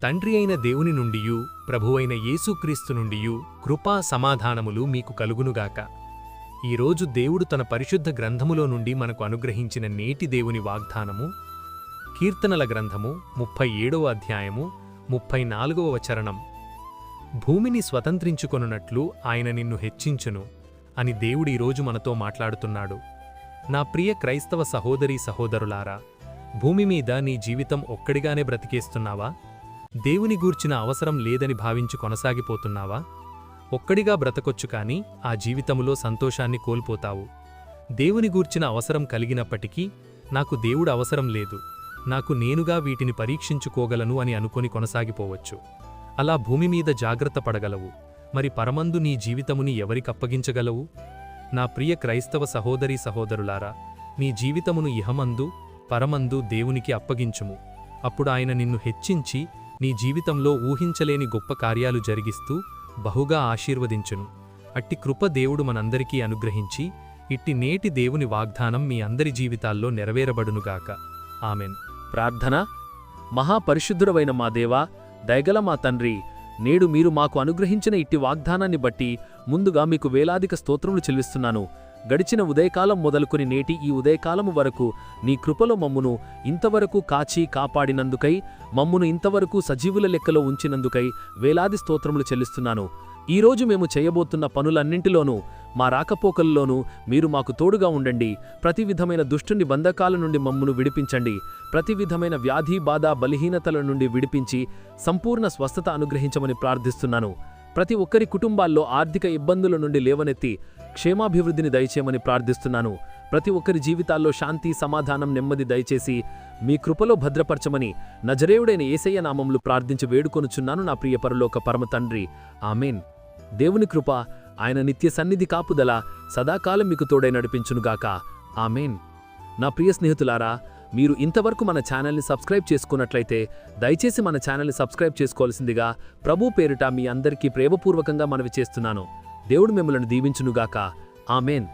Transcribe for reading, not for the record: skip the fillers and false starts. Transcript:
తండ్రి అయిన దేవుని నుండియు ప్రభువైన యేసుక్రీస్తు నుండియు కృపా సమాధానములు మీకు కలుగునుగాక. ఈరోజు దేవుడు తన పరిశుద్ధ గ్రంథములో నుండి మనకు అనుగ్రహించిన నేటి దేవుని వాగ్దానము కీర్తనల గ్రంథము 37వ అధ్యాయము 34వ వచనం. భూమిని స్వతంత్రించుకొనున్నట్లు ఆయన నిన్ను హెచ్చించును అని దేవుడు ఈరోజు మనతో మాట్లాడుతున్నాడు. నా ప్రియ క్రైస్తవ సహోదరీ సహోదరులారా, భూమి మీద నీ జీవితం ఒక్కడిగానే బ్రతికేస్తున్నావా? దేవుని గూర్చిన అవసరం లేదని భావించి కొనసాగిపోతున్నావా? ఒక్కడిగా బ్రతకొచ్చు కాని ఆ జీవితములో సంతోషాన్ని కోల్పోతావు. దేవుని గూర్చిన అవసరం కలిగినప్పటికీ నాకు దేవుడు అవసరం లేదు, నాకు నేనుగా వీటిని పరీక్షించుకోగలను అని అనుకొని కొనసాగిపోవచ్చు. అలా భూమి మీద జాగ్రత్త పడగలవు, మరి పరమందు నీ జీవితముని ఎవరికప్పగించగలవు? నా ప్రియ క్రైస్తవ సహోదరీ సహోదరులారా, నీ జీవితమును ఇహమందు పరమందు దేవునికి అప్పగించుము. అప్పుడు ఆయన నిన్ను హెచ్చించి నీ జీవితంలో ఊహించలేని గొప్ప కార్యాలు జరిగిస్తూ బహుగా ఆశీర్వదించును. అట్టి కృప దేవుడు మనందరికీ అనుగ్రహించి ఇట్టి నేటి దేవుని వాగ్దానం మీ అందరి జీవితాల్లో నెరవేరబడునుగాక. ఆమెన్. ప్రార్థన. మహాపరిశుద్ధుడవైన మా దేవా, దయగల మా తండ్రి, నేడు మీరు మాకు అనుగ్రహించిన ఇట్టి వాగ్దానాన్ని బట్టి ముందుగా మీకు వేలాదిక స్తోత్రములు చెల్లిస్తున్నాను. గడిచిన ఉదయకాలం మొదలుకొని నేటి ఈ ఉదయకాలము వరకు నీ కృపలో మమ్మును ఇంతవరకు కాచి కాపాడినందుకై, మమ్మును ఇంతవరకు సజీవుల లెక్కలో ఉంచినందుకై వేలాది స్తోత్రములు చెల్లిస్తున్నాను. ఈరోజు మేము చేయబోతున్న పనులన్నింటిలోనూ, మా రాకపోకల్లోనూ మీరు మాకు తోడుగా ఉండండి. ప్రతి విధమైన దుష్టుని బంధకాల నుండి మమ్మును విడిపించండి. ప్రతి విధమైన వ్యాధి బాధ బలహీనతల నుండి విడిపించి సంపూర్ణ స్వస్థత అనుగ్రహించమని ప్రార్థిస్తున్నాను. ప్రతి ఒక్కరి కుటుంబాల్లో ఆర్థిక ఇబ్బందుల నుండి లేవనెత్తి క్షేమాభివృద్ధిని దయచేయమని ప్రార్థిస్తున్నాను. ప్రతి ఒక్కరి జీవితాల్లో శాంతి సమాధానం నెమ్మది దయచేసి మీ కృపలో భద్రపరచమని నజరేయుడైన యేసయ్య నామములు ప్రార్థించి వేడుకొనుచున్నాను నా ప్రియ పరలోక పరమ తండ్రి. ఆమెన్. దేవుని కృప, ఆయన నిత్య సన్నిధి కాపుదల సదాకాలం మీకు తోడై నడిపించునుగాక. ఆమెన్. నా ప్రియ స్నేహితులారా, మీరు ఇంతవరకు మన ఛానల్ని సబ్స్క్రైబ్ చేసుకున్నట్లయితే దయచేసి మన ఛానల్ని సబ్స్క్రైబ్ చేసుకోవాల్సిందిగా ప్రభు పేరిట మీ అందరికీ ప్రేమపూర్వకంగా మనవి చేస్తున్నాను. దేవుడు మిమ్మల్ని దీవించునుగాక. ఆమెన్.